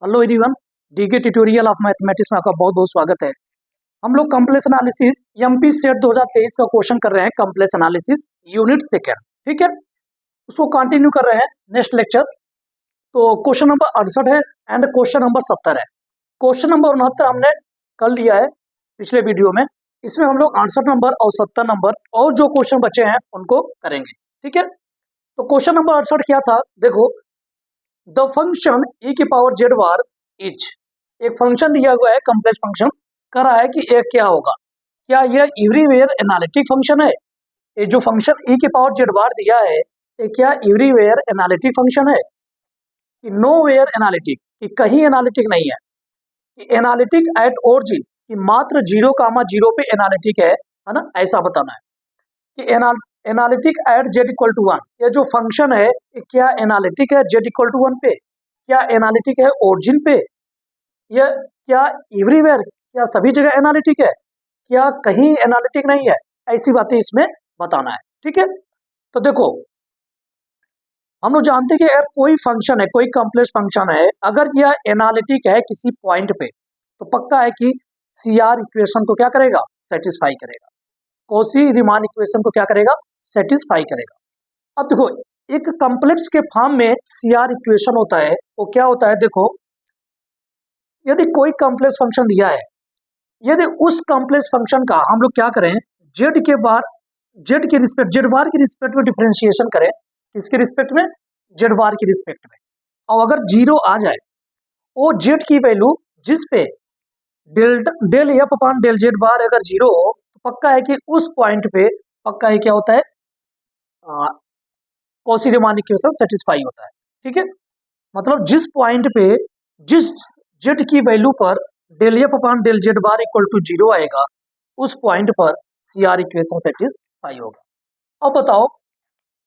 Hello everyone, DK tutorial of mathematics में आपका बहुत बहुत स्वागत है। हम लोग कॉम्प्लेक्स एनालिसिस एमपी सेट 2023 का क्वेश्चन कर रहे हैं। कॉम्प्लेक्स एनालिसिस यूनिट सेकंड, ठीक है, उसको कंटिन्यू कर रहे हैं नेक्स्ट लेक्चर। तो क्वेश्चन नंबर 68 है एंड क्वेश्चन नंबर 70 है। क्वेश्चन नंबर 69 हमने कर लिया है पिछले वीडियो में। इसमें हम लोग 68 नंबर और 70 नंबर और जो क्वेश्चन बचे हैं उनको करेंगे, ठीक है। तो क्वेश्चन नंबर 68 क्या था, देखो, द फंक्शन e की पावर जेड बार इज, एक फंक्शन दिया हुआ है, कॉम्प्लेक्स फंक्शन कर रहा है कि ये क्या होगा, क्या यह एवरीवेयर एनालिटिक फंक्शन है? ये जो फंक्शन e की पावर जेड बार दिया है ये क्या एवरीवेयर एनालिटिक फंक्शन है कि नो वेयर एनालिटिक, कि कहीं एनालिटिक नहीं है, कि एनालिटिक एट ओरिजिन, कि मात्र 0, 0 पे एनालिटिक है ना, ऐसा बताना है कि analytic at z equal to 1, ये जो फंक्शन है ये क्या एनालिटिक है जेड इक्वल टू 1 पे, क्या एनालिटिक है ओरिजिन पे, ये क्या एवरीवेयर, क्या सभी जगह एनालिटिक है, क्या कहीं एनालिटिक नहीं है, ऐसी बातें इसमें बताना है, ठीक है। तो देखो, हम लोग जानते हैं कि अगर कोई फंक्शन है, कोई कॉम्प्लेक्स फंक्शन है, अगर यह एनालिटिक है किसी पॉइंट पे, तो पक्का है कि सीआर इक्वेशन को क्या करेगा, सेटिस्फाई करेगा। कॉची रीमान इक्वेशन को क्या करेगा, सेटिस्फाई करेगा। अब देखो, एक कॉम्प्लेक्स के फॉर्म में सीआर इक्वेशन होता है, वो क्या होता है, देखो, यदि कोई कॉम्प्लेक्स फंक्शन दिया है, यदि उस कॉम्प्लेक्स फंक्शन का हम लोग क्या करें, जेड के बार, जेड के रिस्पेक्ट, जेड बार के रिस्पेक्ट में डिफरेंशिएशन करें, किसके रिस्पेक्ट में, जेड बार के रिस्पेक्ट में, और अगर जीरो आ जाए, वो जेड की वैल्यू जिस पे del f upon del z bar अगर जीरो हो, तो पक्का है कि उस पॉइंट पे पक्का है क्या होता है, कॉची रीमान इक्वेशन सेटिस्फाई होता है, ठीक है। मतलब जिस पॉइंट पे जिस जेड की वैल्यू पर del f upon del z bar equal to zero आएगा, उस पॉइंट पर सीआर इक्वेशन सेटिस्फाई होगा। अब बताओ,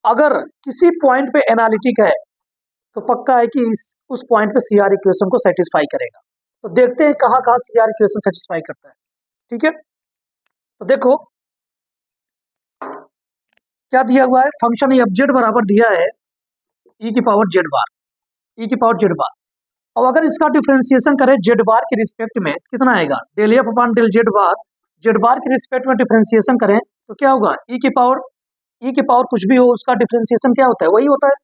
अगर किसी पॉइंट पे एनालिटिक है तो पक्का है कि उस पॉइंट पे सीआर इक्वेशन को सेटिस्फाई करेगा। तो देखते हैं कहाँ कहाँ सीआर इक्वेशन सेटिस्फाई करता है, ठीक है। तो देखो क्या दिया हुआ है, फंक्शन एफ जेड बराबर दिया है ई की पावर जेड बार, ई की पावर जेड बार, और अगर इसका डिफरेंशिएशन करें जेड बार के रिस्पेक्ट में, कितना आएगा, del f upon del z bar के रिस्पेक्ट में डिफरेंशिएशन करें तो क्या होगा, ई की पावर कुछ भी हो उसका डिफरेंशिएशन क्या होता है, वही होता है,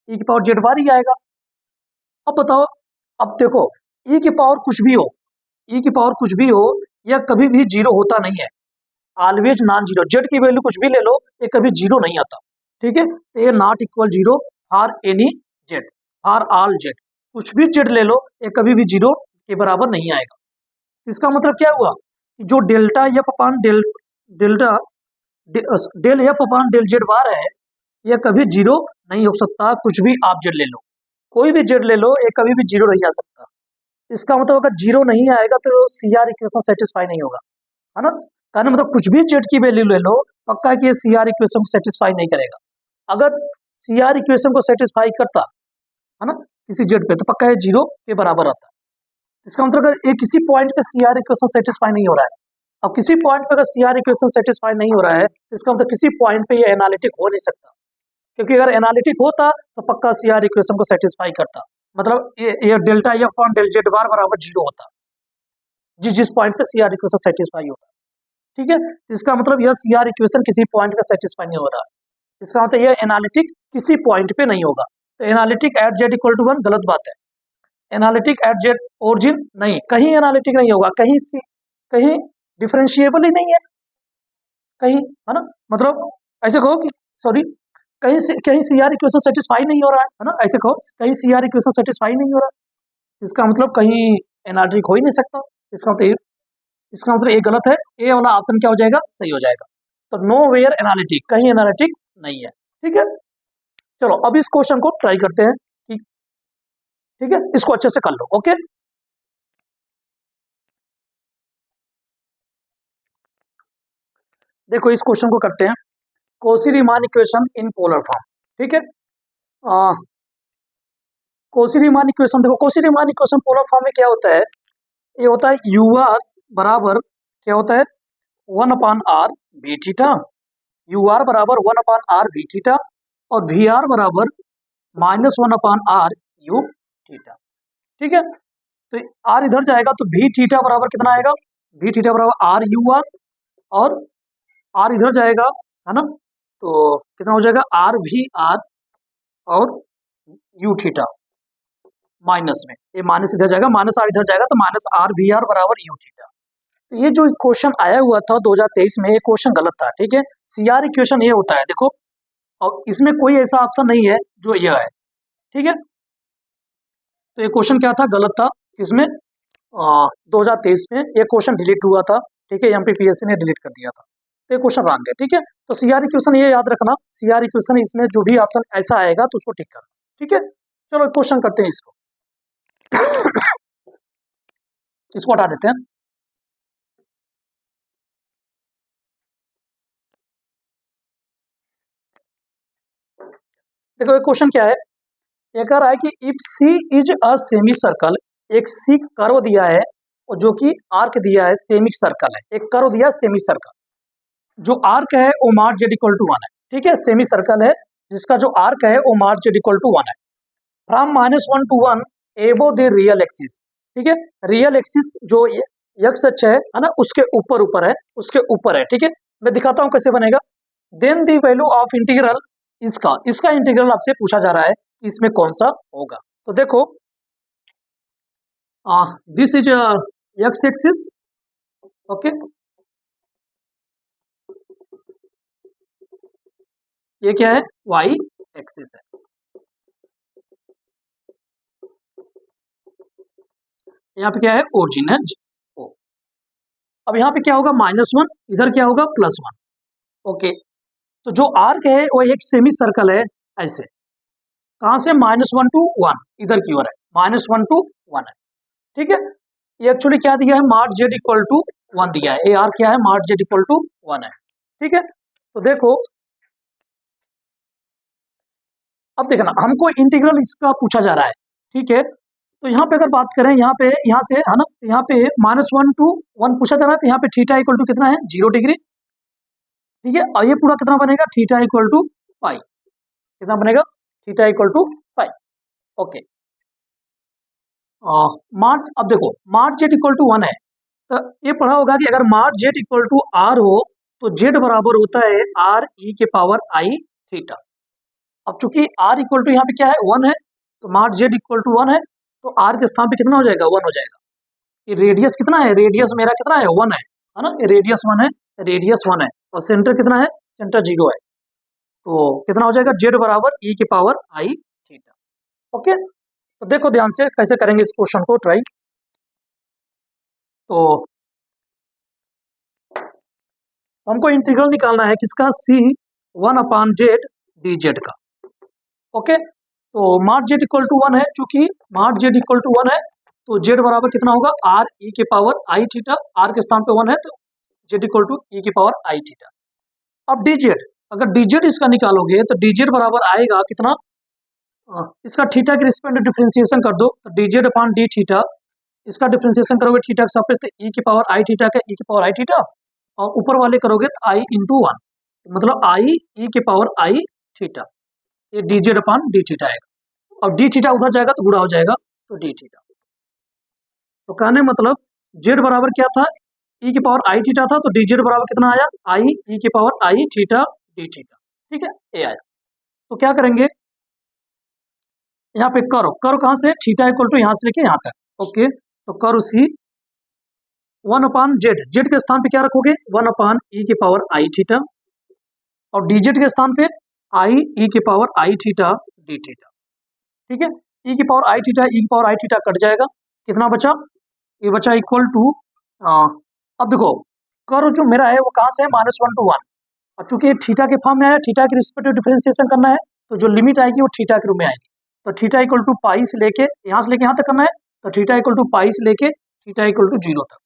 ई की पावर जेड बार ही आएगा। अब बताओ, अब देखो, ई की पावर कुछ भी हो, ई की पावर कुछ भी हो, यह कभी भी जीरो होता नहीं है, ऑलवेज नॉन जीरो। जेड की वैल्यू कुछ भी ले लो, ये कभी जीरो नहीं आता, ठीक है। तो ये not equal zero for any Z, for all Z, कुछ भी जेड ले लो ये कभी भी जीरो के बराबर नहीं आएगा। इसका मतलब क्या हुआ कि जो delta f upon delta del f upon del z bar है, यह कभी जीरो नहीं हो सकता। कुछ भी आप जेड ले लो, कोई भी जेड ले लो, ये कभी भी जीरो नहीं आ सकता। इसका मतलब अगर जीरो नहीं आएगा तो सीआर इक्वेशन सेटिस्फाई नहीं होगा, है ना। कहने मतलब कुछ भी जेड की वैल्यू ले लो, पक्का है कि ये सीआर इक्वेशन को सेटिस्फाई नहीं करेगा। अगर सीआर इक्वेशन को सेटिस्फाई करता, है ना, किसी जेड पे, तो पक्का है जीरो के बराबर आता है। इसका मतलब अगर ये किसी पॉइंट पे सीआर इक्वेशन सेटिस्फाई नहीं हो रहा है, अब किसी पॉइंट पे अगर सीआर इक्वेशन सेटिस्फाई नहीं हो रहा है, तो इसका मतलब किसी पॉइंट पे ये एनालिटिक हो नहीं सकता, क्योंकि अगर एनालिटिक होता तो पक्का सीआर इक्वेशन को सेटिस्फाई करता। मतलब ये delta f upon del z bar बराबर जीरो होता जिस पॉइंट पे सीआर इक्वेशन सेटिस्फाई होता, ठीक है। इसका मतलब यह सीआर इक्वेशन किसी पॉइंट पे सेटिस्फाई नहीं हो रहा, इसका मतलब यह एनालिटिक किसी पॉइंट पे नहीं होगा। तो analytic at z equal to 1 गलत बात है, एनालिटिक एट जेड ओरिजिन नहीं, कहीं एनालिटिक नहीं होगा, कहीं डिफरेंशिएबल ही नहीं है, कहीं, है ना। मतलब ऐसे कहो कि सॉरी, कहीं सीआर इक्वेशन सेटिस्फाई नहीं हो रहा है ना, ऐसे कहो कहीं सीआर इक्वेशन सेटिस्फाई नहीं हो रहा, इसका मतलब कहीं एनालिटिक हो ही नहीं सकता। इसका मतलब ये गलत है, ए वाला ऑप्शन क्या हो जाएगा, सही हो जाएगा। तो नो वेयर एनालिटिक, कहीं एनालिटिक नहीं है, ठीक है। चलो अब इस क्वेश्चन को ट्राई करते हैं कि, ठीक है, इसको अच्छे से कर लो, ओके। देखो इस क्वेश्चन को करते हैं, Cauchy Riemann equation in polar form, ठीक है। कॉची रीमान इक्वेशन, देखो Cauchy Riemann equation polar form में क्या होता है, ये होता है यू आर बराबर क्या होता है, 1/r v theta, you are बराबर 1/r वी थीटा, और वी आर बराबर -1/r यू थीटा, ठीक है। तो आर इधर जाएगा तो भी थीटा बराबर कितना आएगा, भी थीटा बराबर आर यू आर, और आर इधर जाएगा है ना, तो कितना हो जाएगा आर भी आर और यू थीटा माइनस में, ये माइनस इधर जाएगा, माइनस आर इधर जाएगा, तो माइनस आर वी आर बराबर यू थीटा। तो ये जो क्वेश्चन आया हुआ था 2023 में, ये क्वेश्चन गलत था, ठीक है। सीआर इक्वेशन ये होता है देखो, और इसमें कोई ऐसा ऑप्शन नहीं है जो यह है, ठीक है। तो ये क्वेश्चन क्या था, गलत था। इसमें 2023 में ये क्वेश्चन डिलीट हुआ था, ठीक है, एमपीपीएससी ने डिलीट कर दिया था, तो ये क्वेश्चन रॉन्ग है, ठीक है। तो सीआर इक्वेशन ये याद रखना, सीआर इक्वेशन इसमें जो भी ऑप्शन ऐसा आएगा तो उसको टिक करना, ठीक है। चलो क्वेश्चन करते हैं इसको इसको हटा देते हैं। देखो ये क्वेश्चन क्या है, ये कह रहा है कि if C is a semicircle, एक सी कर्व दिया है और जो कि आर्क दिया है, सेमी सर्कल है, एक कर्व दिया सेमी सर्कल, जो आर्क है वो मार्क जेड इक्वल टू 1 है, ठीक है। सेमी सर्कल है जिसका जो आर्क है वो मार्क जेड इक्वल टू 1 है, फ्रॉम -1 to 1 एबो द रियल एक्सिस, ठीक है। रियल एक्सिस जो एक्स अक्ष है ना, उसके ऊपर ऊपर है, उसके ऊपर है, ठीक है। मैं दिखाता हूँ कैसे बनेगा। Then the value of integral, इसका इंटीग्रल आपसे पूछा जा रहा है कि इसमें कौन सा होगा। तो देखो this is x axis, okay, ये क्या है, वाई एक्सिस है, यहाँ पे क्या है, ओरिजिन है ओ। अब यहाँ पे क्या होगा, -1, इधर क्या होगा, +1, ओके। तो जो आर्क है वो एक सेमी सर्कल है, ऐसे कहाँ से, -1 to 1 इधर की ओर है, -1 to 1 है, ठीक है। ये एक्चुअली क्या दिया है, मार्क जेड इक्वल टू 1 दिया है, ए आर क्या है, मार्क जेड इक्वल टू 1 है, ठीक है। तो देखो अब देखना, हमको इंटीग्रल इसका पूछा जा रहा है, ठीक है। तो यहाँ पे अगर बात करें, यहाँ पे यहाँ से है ना, यहाँ पे -1 to 1 पूछा जा रहा है, तो यहाँ पे थीटा इक्वल टू कितना है, 0 डिग्री, ठीक है। और ये पूरा कितना बनेगा, थीटा इक्वल टू पाई, कितना बनेगा, theta equal to pi, okay. Mark, अब देखो मार्क जेड इक्वल टू 1 है, तो ये पढ़ा होगा कि अगर mark z equal to r हो तो जेड बराबर होता है आर ई के पावर आई थीटा। अब चूंकि आर इक्वल टू यहाँ पे क्या है, 1 है, तो मार्क जेड इक्वल टू 1 है, तो आर के स्थान पे कितना हो जाएगा, 1 हो जाएगा। ये रेडियस कितना है, रेडियस मेरा कितना है, 1 है ना, रेडियस 1 है, रेडियस 1 है, और सेंटर कितना है, सेंटर 0 है, तो कितना हो जाएगा, जेड बराबर ई के पावर आई थीटा, ओके। तो देखो ध्यान से कैसे करेंगे इस क्वेश्चन को ट्राई। तो हमको इंटीग्रल निकालना है किसका, सी 1/जेड डी जेड का, ओके। तो मार्क जेड इक्वल टू 1 है, चूंकि मार्क जेड इक्वल टू 1 है, तो जेड बराबर कितना होगा, आर ई के पावर आई थीटा, आर के स्थान पे 1 है, तो जेड इक्वल टू ई के पावर आई थीटा। अब डी जेड, अगर डी जेड इसका निकालोगे तो डी जेड बराबर आएगा कितना, इसका थीटा के रिस्पेक्ट में डिफ्रेंसिएशन कर दो, तो D Z upon D theta, इसका डिफ्रेंसिएशन करोगे थीटा के सापेक्ष, तो ई के पावर आई थीटा का ई के पावर आई थीटा, और ऊपर वाले करोगे तो आई इंटू 1, मतलब आई ई के पावर आई थीटा, ये D Z upon D theta आएगा, और डी थीटा उधर जाएगा तो गुणा हो जाएगा, तो डी थीटा। तो कहने मतलब जेड बराबर क्या था, ई के पावर आई थीटा था, तो डी जेड बराबर कितना आया, आई ई के पावर आई थीटा डी थीटा, ठीक है, ये आया। तो क्या करेंगे, यहाँ पे करो कहाँ से, थीटा इक्वल टू यहाँ से लेके यहाँ तक, ओके। तो करो सी 1/जेड, जेड के स्थान पे क्या रखोगे, 1/ई के पावर आई थीटा, और डी जेड के स्थान पे आई ई के पावर आई थीटा डी थीटा, ठीक है। ई की पावर आई थीटा, ई की पावर आई थीटा कट जाएगा, कितना बचा, ये बचा इक्वल टू, अब देखो कर्व जो मेरा है वो कहाँ से है, -1 to 1, और चूंकि थीटा के फॉर्म में आया, थीटा के रिस्पेक्ट डिफरेंशिएशन करना है, तो जो लिमिट आएगी वो थीटा के रूप में आएगी, तो थीटा इक्वल टू पाई से लेके यहाँ से लेके यहाँ तक करना है, तो थीटा इक्वल टू पाई से लेके थीटा इक्वल टू 0 तक।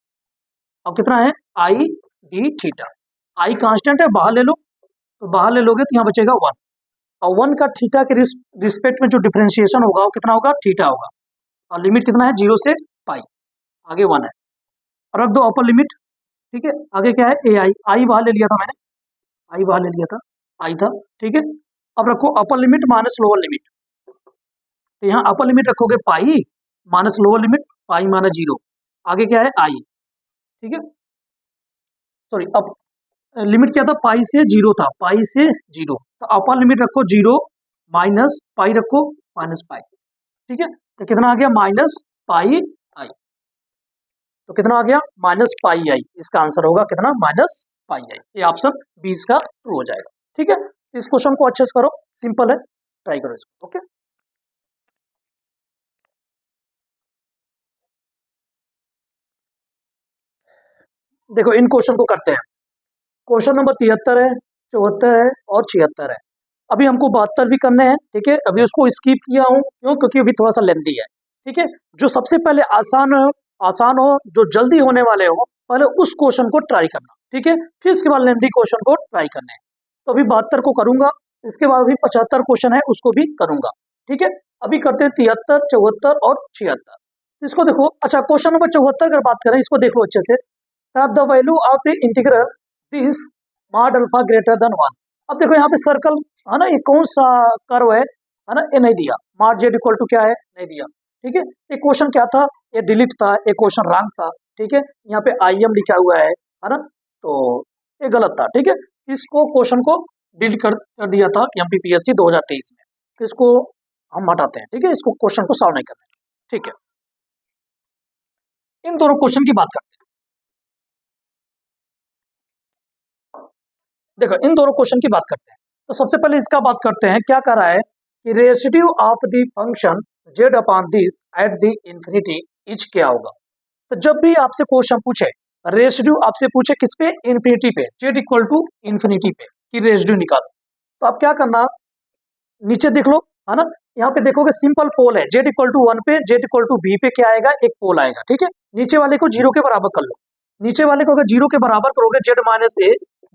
अब कितना है, I D theta, I constant है, बाहर ले लो, तो बाहर ले लोगे तो यहाँ बचेगा 1, और 1 का थीटा के रिस्पेक्ट में जो डिफरेंशिएशन होगा वो कितना होगा, थीटा होगा, और लिमिट कितना है, 0 से पाई, आगे 1 है, रख दो अपर लिमिट, ठीक है। आगे क्या है, ए आई, आई बाहर ले लिया था मैंने, आई बाहर ले लिया था, आई था, ठीक है। अब रखो upper limit minus lower limit, तो यहाँ अपर लिमिट रखोगे पाई माइनस लोअर लिमिट, पाई माना 0, आगे क्या है आई, ठीक है। सॉरी, अब लिमिट क्या था, पाई से 0 था, पाई से 0, तो अपर लिमिट रखो 0 माइनस पाई रखो माइनस पाई, ठीक है। तो कितना आ गया, माइनस पाई आई। तो कितना आ गया, माइनस पाई आई, इसका आंसर होगा कितना, माइनस पाई आई। ये ऑप्शन 20 का ट्रू हो जाएगा, ठीक है। इस क्वेश्चन को अच्छे से करो, सिंपल है, ट्राई करो इसको, ओके। देखो इन क्वेश्चन को करते हैं। क्वेश्चन नंबर 73 है, 74 है और 76 है। अभी हमको 72 भी करने हैं, ठीक है। अभी उसको स्किप किया हूँ, क्यों, क्योंकि अभी थोड़ा सा लेंथी है, ठीक है। जो सबसे पहले आसान हो, जो जल्दी होने वाले हो, पहले उस क्वेश्चन को ट्राई करना, ठीक है। फिर इसके बाद लेंथी क्वेश्चन को ट्राई करने हैं। तो अभी 72 को करूंगा, इसके बाद अभी 75 क्वेश्चन है, उसको भी करूंगा, ठीक है। अभी करते हैं 73, 74 और 76। इसको देखो, अच्छा क्वेश्चन नंबर 74 अगर बात करें, इसको देखो अच्छे से। The value of the integral this mod alpha greater than 1। अब देखो यहाँ पे सर्कल है ना, ये कौन सा कर्व है ना, ये नहीं दिया। मॉड जेड इक्वल टू क्या है, नहीं दिया, ठीक है। ये क्वेश्चन क्या था, ये डिलीट था, ये क्वेश्चन रॉन्ग था, ठीक है। यहाँ पे IM लिखा हुआ है ना, तो ये गलत था, ठीक है। इसको क्वेश्चन को डिलीट कर दिया था MPPSC 2023 में, तो इसको हम हटाते हैं, ठीक है। इसको क्वेश्चन को सॉल्व नहीं करना है, ठीक है। इन दोनों क्वेश्चन की बात करते हैं। देखो इन दोनों क्वेश्चन की बात करते हैं। तो सबसे पहले इसका बात करते हैं, क्या कर रहा है कि residue of the function Z upon this at the infinity is क्या होगा। तो जब भी आपसे क्वेश्चन पूछे, रेसिड्यू आपसे पूछे किस पे, इंफिनिटी पे, जेड इक्वल टू इंफिनिटी पे कि रेसिड्यू निकालो, तो आप क्या करना, नीचे देख लो, है ना। यहाँ पे देखोगे सिंपल पोल है, जेड इक्वल टू 1 पे, जेड इक्वल टू बी पे क्या आएगा, एक पोल आएगा, ठीक है। नीचे वाले को 0 के बराबर कर लो। नीचे वाले को अगर 0 के बराबर करोगे, z minus a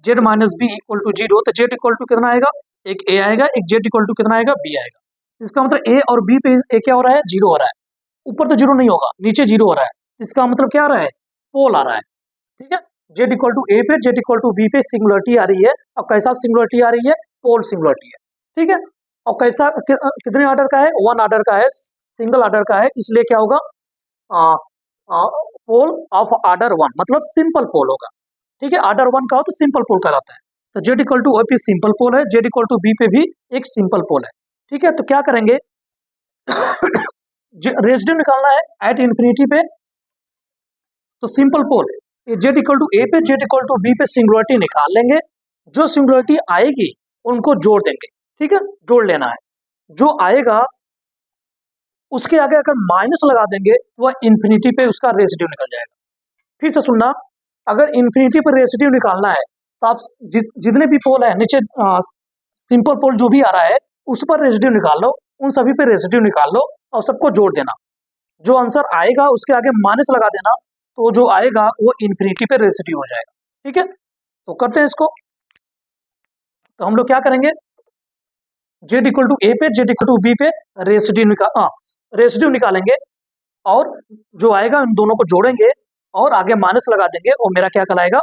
z minus b equal to 0, तो जेड इक्वल टू कितना आएगा, एक ए आएगा, एक जेड इक्वल टू कितना आएगा, बी आएगा। इसका मतलब ए और बी पे ए क्या हो रहा है, 0 हो रहा है। ऊपर तो 0 नहीं होगा, नीचे 0 हो रहा है, इसका मतलब क्या आ रहा है, पोल आ रहा है, ठीक है। जेड इक्वल टू ए पे, जेड इक्वल टू बी पे सिंगुलरिटी आ रही है। अब कैसा सिंगुलरिटी आ रही है, पोल सिंगुलरिटी है, ठीक है। और कैसा कितने ऑर्डर का है, 1 ऑर्डर का है, सिंगल ऑर्डर का है, इसलिए क्या होगा, पोल ऑफ ऑर्डर 1, मतलब सिंपल पोल होगा, ठीक है। ऑर्डर 1 का हो तो सिंपल पोल कहलाता है। तो जेड इक्वल टू ओ पे सिंपल पोल है, जेड इक्वल टू बी पे भी एक सिंपल पोल है, ठीक है। तो क्या करेंगे रेसिड्यू निकालना है एट इंफिनिटी पे, तो simple pole z equal to a पे, जेड इक्वल टू बी पे सिंगुलरिटी निकाल लेंगे। जो सिंगुलरिटी आएगी उनको जोड़ देंगे, ठीक है, जोड़ लेना है। जो आएगा उसके आगे अगर माइनस लगा देंगे तो वह इंफिनिटी पे उसका रेसिड्यू निकल जाएगा। फिर से सुनना, अगर इंफिनिटी पर रेसिड्यू निकालना है तो आप जितने भी पोल है नीचे, सिंपल पोल जो भी आ रहा है उस पर रेसिड्यू निकाल लो, उन सभी पे रेसिड्यू निकाल लो और सबको जोड़ देना। जो आंसर आएगा उसके आगे माइनस लगा देना, तो जो आएगा वो इंफिनिटी पे रेसिड्यू हो जाएगा, ठीक है। तो करते हैं इसको। तो हम लोग क्या करेंगे, जेड इक्वल टू ए पे, जेड इक्वल टू बी पे रेसिड्यू निकालेंगे, और जो आएगा उन दोनों को जोड़ेंगे और आगे माइनस लगा देंगे, और मेरा क्या कहलाएगा,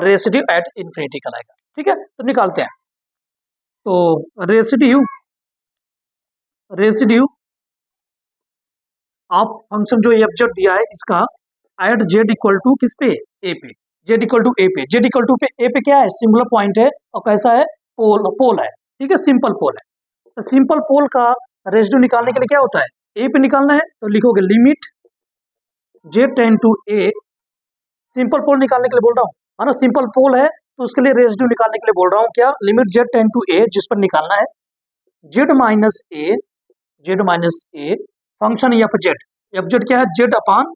रेसिड्यू एट इंफिनिटी कहलाएगा, ठीक है। तो निकालते हैं। तो रेसिड्यू ऑफ फंक्शन जो एफ दिया है इसका एट जेड इक्वल टू किस पे, ए पे, जेड इक्वल टू ए पे, जेड इक्वल टू पे ए पे क्या है, सिंगुलर पॉइंट है और कैसा है, पोल है, ठीक है, सिंपल पोल है। तो सिंपल पोल का रेसिड्यू निकालने के लिए क्या होता है, ए पे निकालना है, तो लिखोगे limit z tend to a, simple pole निकालने के लिए बोल रहा हूँ, है ना, सिंपल पोल है तो उसके लिए रेसिड्यू निकालने के लिए बोल रहा हूँ, क्या, लिमिट जेड टेंड टू ए, जिस पर निकालना है Z minus a function F Z क्या है, Z upon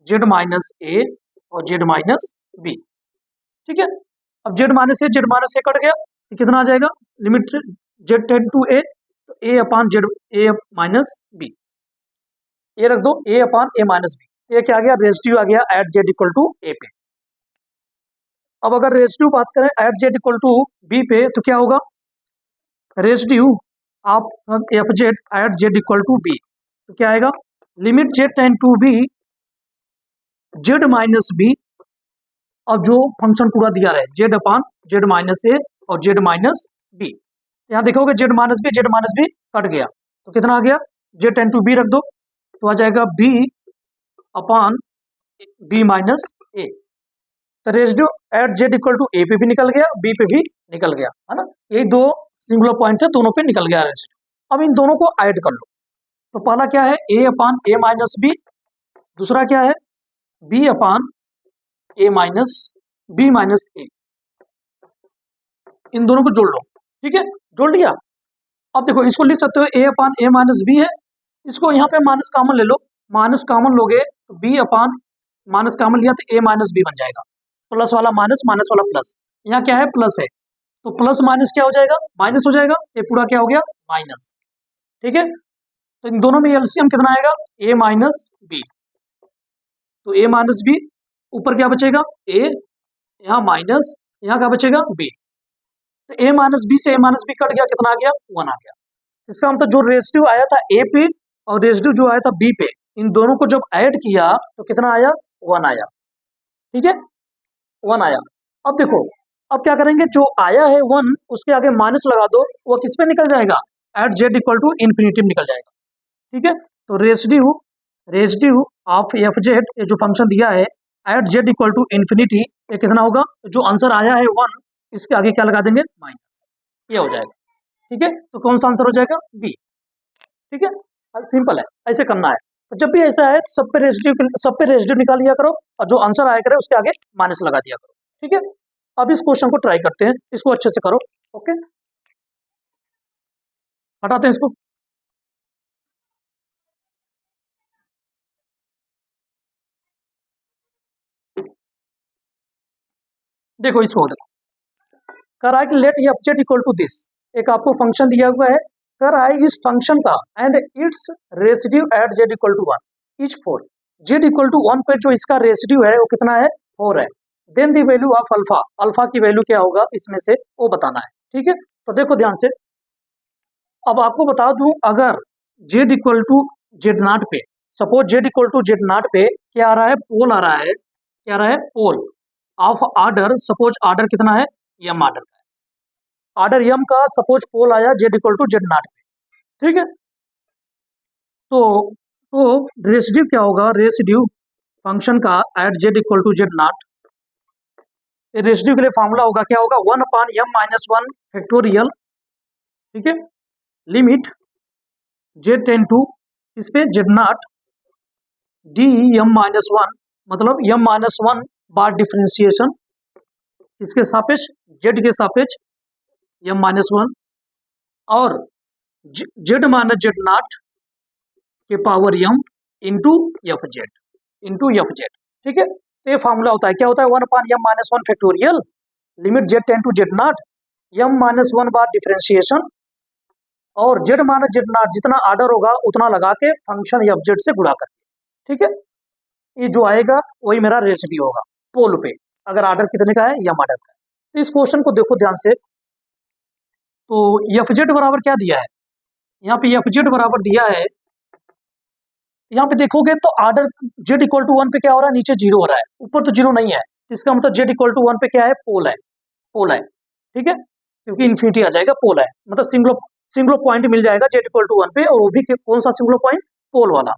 z minus a और जेड माइनस बी, ठीक है। अब जेड माइनस ए कट गया तो कितना आ जाएगा, लिमिट जेड टेंड टू ए, तो ए upon Z A minus B, ये रख दो, ए अपान ए माइनस बी, ये क्या आ गया, रेसिड्यू आ गया at z equal to a पे। अब अगर रेसिड्यू बात करें at z equal to b पे, तो क्या होगा, residue of f z at z equal to b, तो क्या आएगा, limit z tend to b z minus b, अब जो फंक्शन पूरा दिया रहे z upon z minus a और जेड माइनस बी, यहाँ देखोगे जेड माइनस बी कट गया, तो कितना आ गया, जेड टेंड टू बी रख दो, तो आ जाएगा b upon b minus a. तो residue at z equal to a पे भी निकल गया, बी पे भी निकल गया, है ना। यही दो सिंगुलर पॉइंट थे, दोनों पे निकल गया रेजिड्यू। अब इन दोनों को ऐड कर लो। तो पहला क्या है, ए अपान ए माइनस बी, दूसरा क्या है बी अपान ए माइनस बी माइनस ए। इन दोनों को जोड़ लो, ठीक है, जोड़ लिया। अब देखो इसको लिख सकते हो ए अपान ए माइनस बी है, इसको यहाँ पे माइनस कॉमन ले लो, माइनस कॉमन लोगे तो बी अपान माइनस कॉमन लिया तो ए माइनस बी बन जाएगा, प्लस वाला माइनस माइनस वाला प्लस, यहाँ क्या है प्लस है, तो प्लस माइनस क्या हो जाएगा, माइनस हो जाएगा, ये पूरा क्या हो गया माइनस, ठीक है। तो इन दोनों में एलसीएम कितना आएगा, ए माइनस बी, तो ए माइनस बी, ऊपर क्या बचेगा ए, यहाँ माइनस, यहाँ क्या बचेगा बी, तो ए माइनस बी से ए माइनस बी कट गया, कितना आ गया 1 आ गया। इसका मतलब जो रेजिड्यू आया था ए पे और रेजिड्यू जो आया था बी पे, इन दोनों को जब ऐड किया तो कितना आया 1 आया, ठीक है 1 आया। अब देखो अब क्या करेंगे, जो आया है 1 उसके आगे माइनस लगा दो, वो किस पे निकल जाएगा, at z equal to infinity निकल जाएगा, ठीक है। तो रेजिड्यू ऑफ एफ जेड, ये जो फंक्शन दिया है at z equal to infinity, ये कितना होगा, जो आंसर आया है 1 इसके आगे क्या लगा देंगे माइनस, ये हो जाएगा, ठीक है। तो कौन सा आंसर हो जाएगा बी, ठीक है, सिंपल है, ऐसे करना है। तो जब भी ऐसा है सब पे रेजिड्यू निकाल लिया करो और जो आंसर आया करे उसके आगे माइनस लगा दिया करो, ठीक है। अब इस क्वेश्चन को ट्राई करते हैं, इसको अच्छे से करो, ओके, हटाते हैं इसको। देखो इसको देखो, कह रहा है कि let f z equal to this, एक आपको फंक्शन दिया हुआ है, कह रहा है इस फंक्शन का and its residue at z equal to 1 each 4, z equal to 1 पर जो इसका रेसिड्यू है वो कितना है 4 है, then the value of alpha, alpha की वैल्यू क्या होगा इसमें से वो बताना है, ठीक है। तो देखो ध्यान से, अब आपको बता दूं अगर z equal to z naught पे, suppose z equal to z naught पे क्या आ रहा है, पोल आ रहा है, क्या आ रहा है pole of order, suppose order कितना है एम आर्डर का है, आर्डर एम का सपोज पोल आया z equal to z naught पे, ठीक है। तो रेसिड्यू क्या होगा, रेसिड्यू फंक्शन का at z equal to z naught, residue के लिए फॉर्मूला होगा क्या होगा 1 अपान एम माइनस 1 फैक्टोरियल, ठीक है, लिमिट जेड टेन टू इस पे z naught d M minus 1, मतलब एम माइनस 1 बार डिफ्रेंसिएशन इसके सापेक्ष जेड के सापेक्ष एम माइनस 1 और जेड माइनस जेड नॉट के power M into f z, ठीक है। तो ये फॉर्मूला होता है, क्या होता है 1 upon m minus 1 factorial limit z tend to z naught m minus 1 बार डिफ्रेंसिएशन और जेड माइनस जेड नॉट जितना आर्डर होगा उतना लगा के फंक्शन एफ जेड से गुणा करके, ठीक है। ये जो आएगा वही मेरा रेसिड्यू होगा पोल पे, अगर आर्डर कितने का है एम आर्डर का है। तो इस क्वेश्चन को देखो ध्यान से, तो एफ जेड बराबर क्या दिया है, यहाँ पे एफ जेड बराबर दिया है, यहाँ पे देखोगे तो आर्डर जेड इक्वल टू 1 पे क्या हो रहा है, नीचे 0 हो रहा है, ऊपर तो 0 नहीं है, इसका मतलब जेड इक्वल टू 1 पे क्या है पोल है, ठीक है, क्योंकि इन्फिनिटी आ जाएगा, पोल है, मतलब सिंगुलर पॉइंट मिल जाएगा जेड इक्वल टू 1 पे, और वो भी कौन सा सिंगुलर पॉइंट पोल वाला,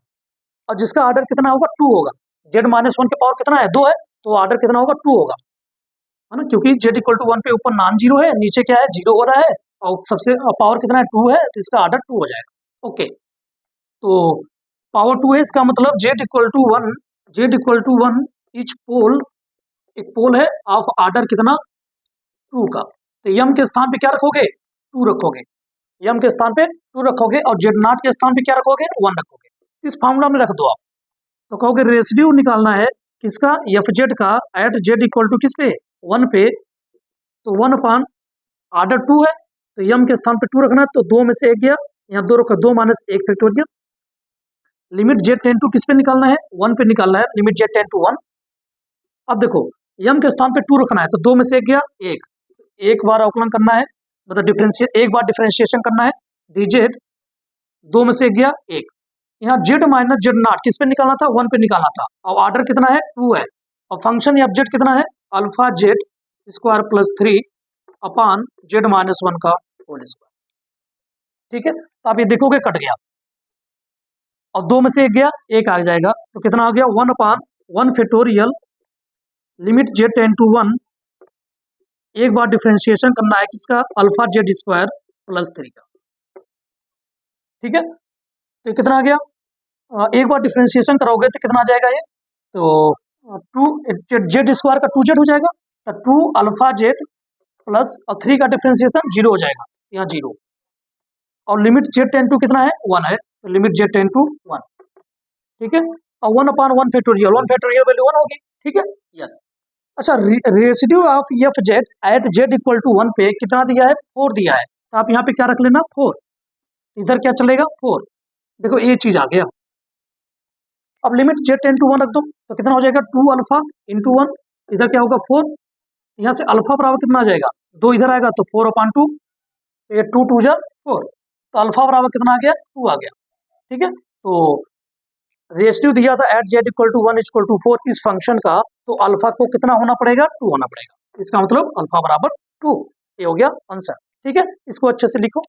और जिसका आर्डर कितना होगा 2 होगा, जेड माइनस 1 पे पावर कितना है 2 है, तो आर्डर कितना होगा 2 होगा, है ना, क्योंकि जेड इक्वल टू 1 पे ऊपर नॉन जीरो है, नीचे क्या है 0 हो रहा है, और सबसे पावर कितना है 2 है, तो इसका आर्डर 2 हो जाएगा, ओके। तो पावर 2 है, इसका मतलब जेड इक्वल टू 1 इच पोल, एक पोल है ऑफ आर्डर कितना 2 का, तो यम के स्थान पे क्या रखोगे 2 रखोगे, यम के स्थान पे 2 रखोगे और जेड नॉट के स्थान पे क्या रखोगे 1 रखोगे, इस फॉर्मूला में रख दो आप। तो कहोगे रेसिड्यू निकालना है किसका, एफ जेड का एट जेड इक्वल टू किस पे 1 पे, तो 1 अपान आर्डर 2 है, तो यम के स्थान पे 2 रखना है, तो 2 में से 1 गया, यहाँ 2 रखा, 2 minus 1 factorial, limit z tend to किस पे निकालना है 1 पे निकालना है, लिमिट जेड टेन टू 1। अब देखो यम के स्थान पे 2 रखना है, तो 2 में से 1 गया, एक बार अवकलन करना है, मतलब एक बार डिफ्रेंशिएशन करना है, dz 2 में से 1 गया 1, यहाँ जेड माइनस जेड नॉट किस पे निकालना था 1 पे निकालना था, और आर्डर कितना है 2 है, और फंक्शन एफ जेड कितना है अल्फा जेड स्क्वायर प्लस 3 अपान जेड माइनस 1 का होल स्क्वायर, ठीक है। तो आप ये देखोगे कट गया, और 2 में से 1 गया, 1 आ जाएगा, तो कितना आ गया 1/1 factorial limit z tend to 1। एक बार डिफ्रेंशिएशन करना है किसका, अल्फा जेड स्क्वायर प्लस 3 का, ठीक है। तो कितना आ गया, एक बार डिफ्रेंशिएशन कराओगे तो कितना आ जाएगा ये, तो 2 जेड स्क्वायर का 2z हो जाएगा, तो 2 अल्फा जेड प्लस और 3 का डिफ्रेंशिएशन 0 हो जाएगा, यहाँ 0, और लिमिट z टेंड टू कितना है 1 है, तो लिमिट z टेंड टू 1, ठीक है। और 1/1 फैक्टोरियल वैल्यू 1 होगी, ठीक है, यस। अच्छा, residue of f z at z equal to 1 पे कितना दिया है, 4 दिया है, तो आप यहाँ पे क्या रख लेना 4, इधर क्या चलेगा 4, देखो ये चीज आ गया। अब लिमिट z टेंड टू 1 रख दो, तो कितना हो जाएगा 2 अल्फा इंटू 1, इधर क्या होगा 4, यहाँ से अल्फा बराबर कितना आ जाएगा 2, इधर आएगा तो 4/2, तो ये 2 2 4, तो अल्फा बराबर कितना आ गया 2 आ गया, ठीक है। तो रेशियो दिया था at z equal to 1 equal to 4 इस फंक्शन का, तो अल्फा को कितना होना पड़ेगा 2 होना पड़ेगा, इसका मतलब अल्फा बराबर 2, ये हो गया आंसर, ठीक है। इसको अच्छे से लिखो।